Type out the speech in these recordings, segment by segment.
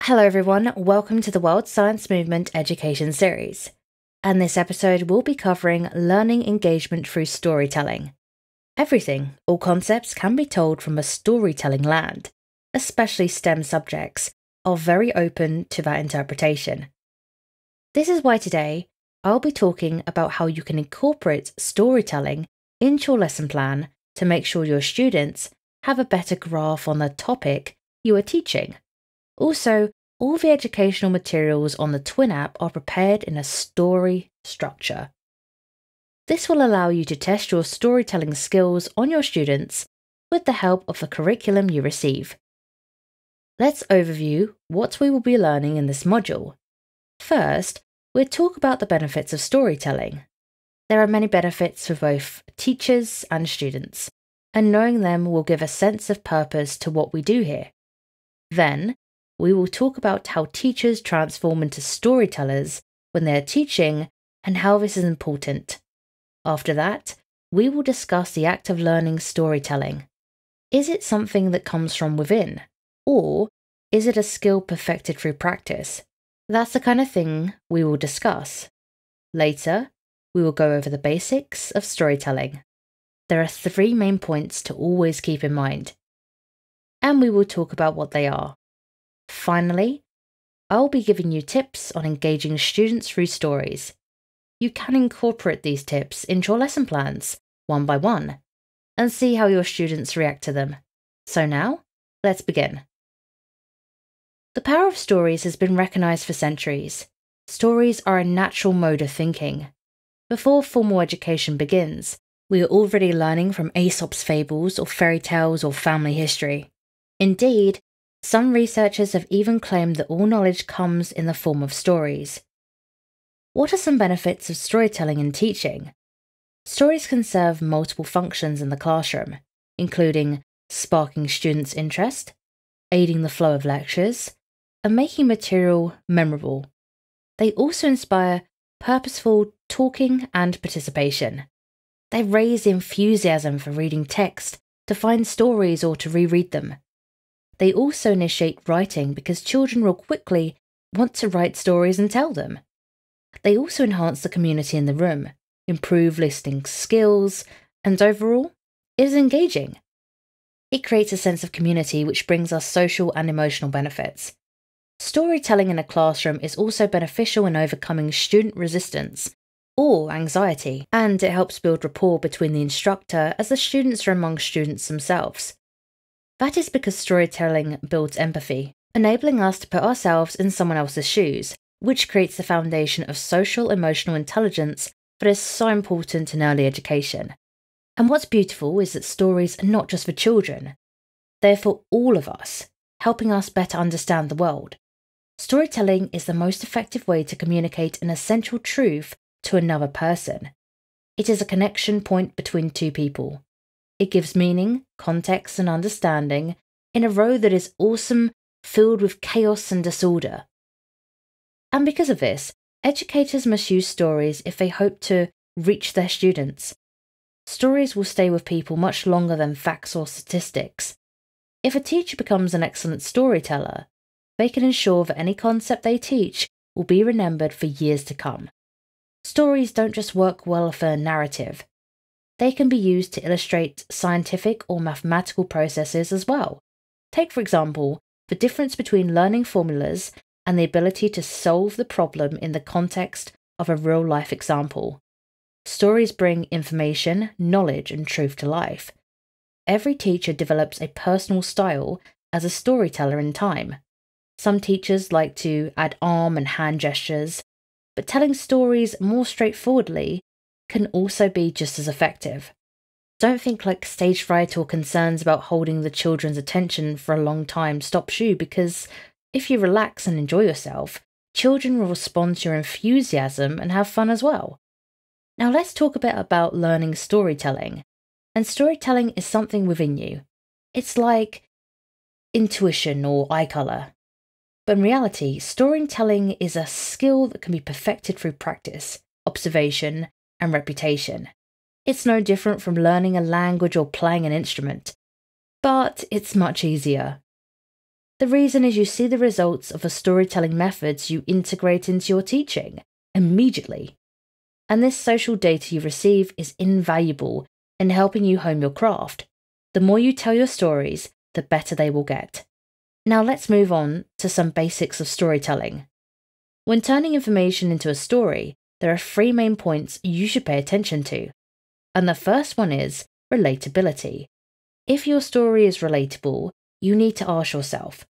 Hello everyone, welcome to the World Science Movement Education Series. And this episode will be covering learning engagement through storytelling. Everything, all concepts can be told from a storytelling land, especially STEM subjects, are very open to that interpretation. This is why today, I'll be talking about how you can incorporate storytelling into your lesson plan to make sure your students have a better grasp on the topic you are teaching. Also, all the educational materials on the Twin app are prepared in a story structure. This will allow you to test your storytelling skills on your students with the help of the curriculum you receive. Let's overview what we will be learning in this module. First, we'll talk about the benefits of storytelling. There are many benefits for both teachers and students, and knowing them will give a sense of purpose to what we do here. Then, we will talk about how teachers transform into storytellers when they are teaching and how this is important. After that, we will discuss the act of learning storytelling. Is it something that comes from within, or is it a skill perfected through practice? That's the kind of thing we will discuss. Later, we will go over the basics of storytelling. There are 3 main points to always keep in mind, and we will talk about what they are. Finally, I'll be giving you tips on engaging students through stories. You can incorporate these tips into your lesson plans, one by one, and see how your students react to them. So now, let's begin. The power of stories has been recognised for centuries. Stories are a natural mode of thinking. Before formal education begins, we are already learning from Aesop's fables or fairy tales or family history. Indeed, some researchers have even claimed that all knowledge comes in the form of stories. What are some benefits of storytelling in teaching? Stories can serve multiple functions in the classroom, including sparking students' interest, aiding the flow of lectures, and making material memorable. They also inspire purposeful talking and participation. They raise enthusiasm for reading text, to find stories or to reread them. They also initiate writing because children will quickly want to write stories and tell them. They also enhance the community in the room, improve listening skills, and overall, it is engaging. It creates a sense of community which brings us social and emotional benefits. Storytelling in a classroom is also beneficial in overcoming student resistance or anxiety, and it helps build rapport between the instructor as the students are among students themselves. That is because storytelling builds empathy, enabling us to put ourselves in someone else's shoes, which creates the foundation of social emotional intelligence that is so important in early education. And what's beautiful is that stories are not just for children. They're for all of us, helping us better understand the world. Storytelling is the most effective way to communicate an essential truth to another person. It is a connection point between two people. It gives meaning, context, and understanding in a road that is awesome, filled with chaos and disorder. And because of this, educators must use stories if they hope to reach their students. Stories will stay with people much longer than facts or statistics. If a teacher becomes an excellent storyteller, they can ensure that any concept they teach will be remembered for years to come. Stories don't just work well for a narrative. They can be used to illustrate scientific or mathematical processes as well. Take, for example, the difference between learning formulas and the ability to solve the problem in the context of a real-life example. Stories bring information, knowledge, and truth to life. Every teacher develops a personal style as a storyteller in time. Some teachers like to add arm and hand gestures, but telling stories more straightforwardly can also be just as effective. Don't think like stage fright or concerns about holding the children's attention for a long time stops you, because if you relax and enjoy yourself, children will respond to your enthusiasm and have fun as well. Now let's talk a bit about learning storytelling. And storytelling is something within you. It's like intuition or eye colour. But in reality, storytelling is a skill that can be perfected through practice, observation, and reputation. It's no different from learning a language or playing an instrument, but it's much easier. The reason is you see the results of the storytelling methods you integrate into your teaching immediately. And this social data you receive is invaluable in helping you hone your craft. The more you tell your stories, the better they will get. Now let's move on to some basics of storytelling. When turning information into a story, there are 3 main points you should pay attention to. And the first one is relatability. If your story is relatable, you need to ask yourself,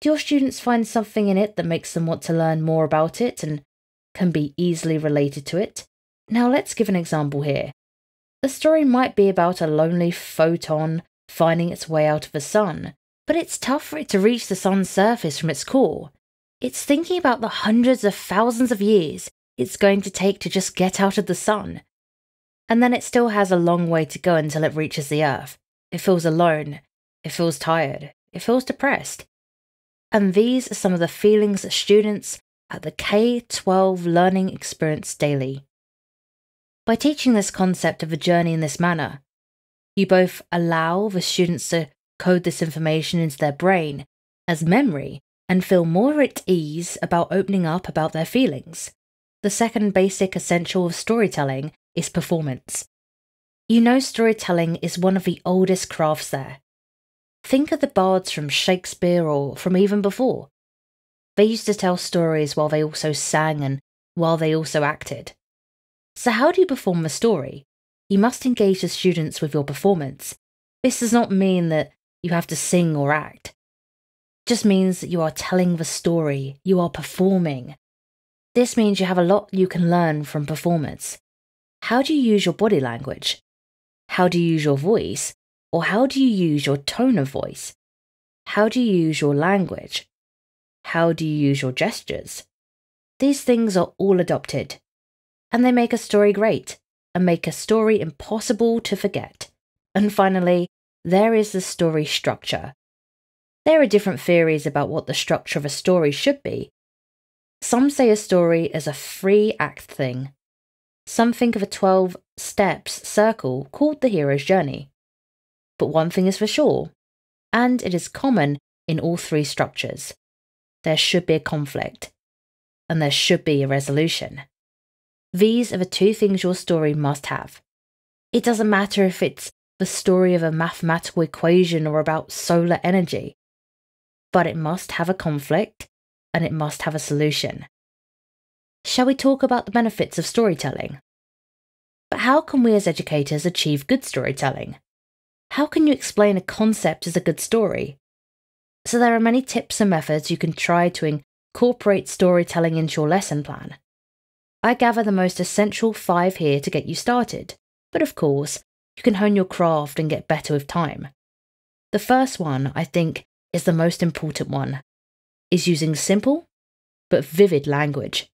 do your students find something in it that makes them want to learn more about it and can be easily related to it? Now let's give an example here. The story might be about a lonely photon finding its way out of the sun, but it's tough for it to reach the sun's surface from its core. It's thinking about the hundreds of thousands of years it's going to take to just get out of the sun. And then it still has a long way to go until it reaches the Earth. It feels alone, it feels tired, it feels depressed. And these are some of the feelings that students at the K-12 learning experience daily. By teaching this concept of a journey in this manner, you both allow the students to code this information into their brain as memory and feel more at ease about opening up about their feelings. The second basic essential of storytelling is performance. You know storytelling is one of the oldest crafts there. Think of the bards from Shakespeare or from even before. They used to tell stories while they also sang and while they also acted. So how do you perform the story? You must engage the students with your performance. This does not mean that you have to sing or act. It just means that you are telling the story, you are performing. This means you have a lot you can learn from performance. How do you use your body language? How do you use your voice? Or how do you use your tone of voice? How do you use your language? How do you use your gestures? These things are all adopted, and they make a story great and make a story impossible to forget. And finally, there is the story structure. There are different theories about what the structure of a story should be. Some say a story is a 3-act thing. Some think of a 12 steps circle called the hero's journey. But one thing is for sure, and it is common in all 3 structures. There should be a conflict, and there should be a resolution. These are the 2 things your story must have. It doesn't matter if it's the story of a mathematical equation or about solar energy, but it must have a conflict, and it must have a solution. Shall we talk about the benefits of storytelling? But how can we as educators achieve good storytelling? How can you explain a concept as a good story? So there are many tips and methods you can try to incorporate storytelling into your lesson plan. I gather the most essential 5 here to get you started, but of course, you can hone your craft and get better with time. The first one, I think, is the most important one, is using simple but vivid language.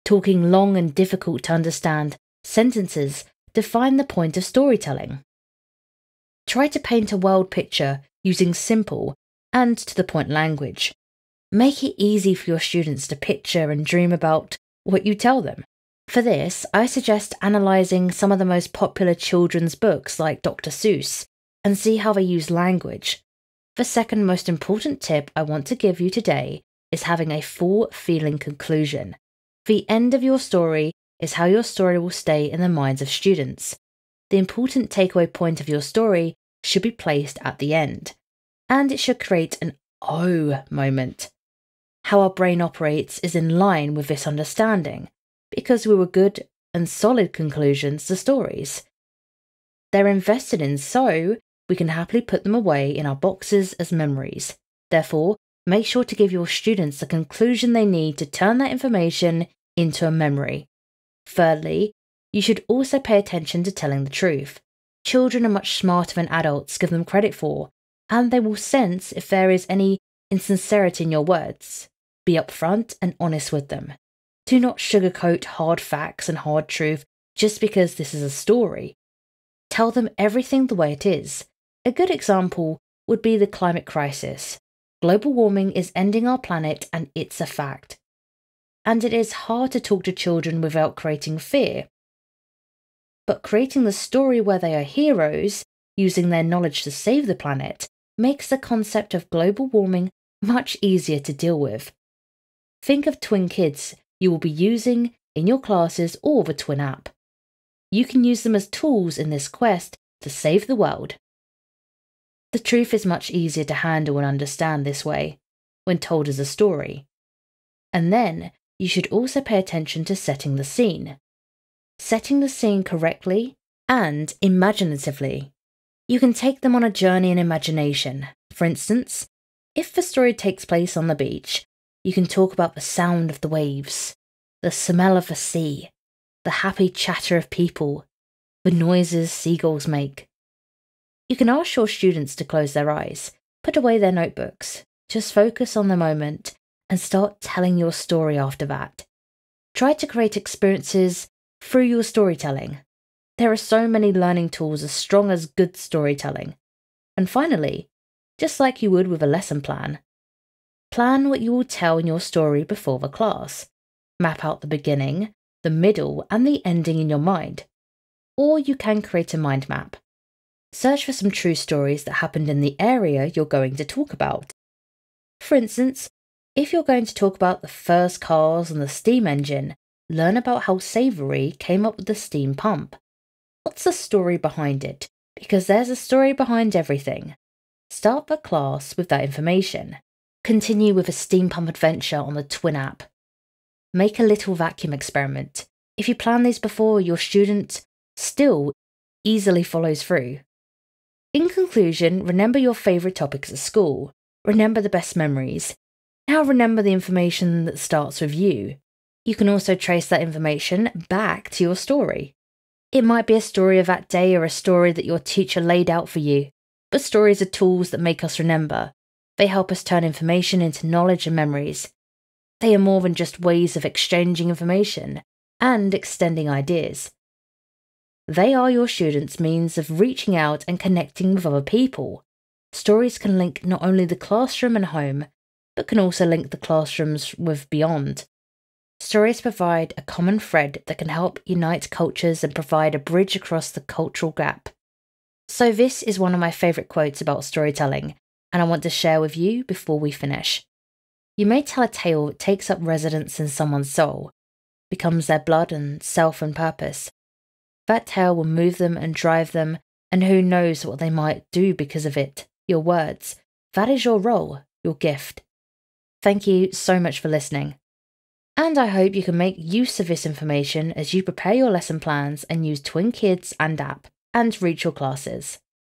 Talking long and difficult to understand sentences define the point of storytelling. Try to paint a world picture using simple and to-the-point language. Make it easy for your students to picture and dream about what you tell them. For this, I suggest analysing some of the most popular children's books like Dr. Seuss and see how they use language. The second most important tip I want to give you today is having a full feeling conclusion. The end of your story is how your story will stay in the minds of students. The important takeaway point of your story should be placed at the end, and it should create an "oh" moment. How our brain operates is in line with this understanding, because we were good and solid conclusions to stories. They're invested in, so we can happily put them away in our boxes as memories. Therefore, make sure to give your students the conclusion they need to turn that information into a memory. Thirdly, you should also pay attention to telling the truth. Children are much smarter than adults give them credit for, and they will sense if there is any insincerity in your words. Be upfront and honest with them. Do not sugarcoat hard facts and hard truth just because this is a story. Tell them everything the way it is. A good example would be the climate crisis. Global warming is ending our planet, and it's a fact. And it is hard to talk to children without creating fear. But creating the story where they are heroes, using their knowledge to save the planet, makes the concept of global warming much easier to deal with. Think of twin kids you will be using in your classes or the Twin app. You can use them as tools in this quest to save the world. The truth is much easier to handle and understand this way, when told as a story. And then, you should also pay attention to setting the scene. Setting the scene correctly and imaginatively. You can take them on a journey in imagination. For instance, if the story takes place on the beach, you can talk about the sound of the waves, the smell of the sea, the happy chatter of people, the noises seagulls make. You can ask your students to close their eyes, put away their notebooks, just focus on the moment, and start telling your story after that. Try to create experiences through your storytelling. There are so many learning tools as strong as good storytelling. And finally, just like you would with a lesson plan what you will tell in your story before the class. Map out the beginning, the middle, and the ending in your mind. Or you can create a mind map. Search for some true stories that happened in the area you're going to talk about. For instance, if you're going to talk about the first cars and the steam engine, learn about how Savory came up with the steam pump. What's the story behind it? Because there's a story behind everything. Start the class with that information. Continue with a steam pump adventure on the Twin app. Make a little vacuum experiment. If you plan these before, your student still easily follows through. In conclusion, remember your favourite topics at school. Remember the best memories. Now remember the information that starts with you. You can also trace that information back to your story. It might be a story of that day or a story that your teacher laid out for you, but stories are tools that make us remember. They help us turn information into knowledge and memories. They are more than just ways of exchanging information and extending ideas. They are your students' means of reaching out and connecting with other people. Stories can link not only the classroom and home, but can also link the classrooms with beyond. Stories provide a common thread that can help unite cultures and provide a bridge across the cultural gap. So this is one of my favourite quotes about storytelling, and I want to share with you before we finish. You may tell a tale that takes up residence in someone's soul, becomes their blood and self and purpose. That tale will move them and drive them, and who knows what they might do because of it, your words. That is your role, your gift. Thank you so much for listening. And I hope you can make use of this information as you prepare your lesson plans and use Twin Kids and app and reach your classes.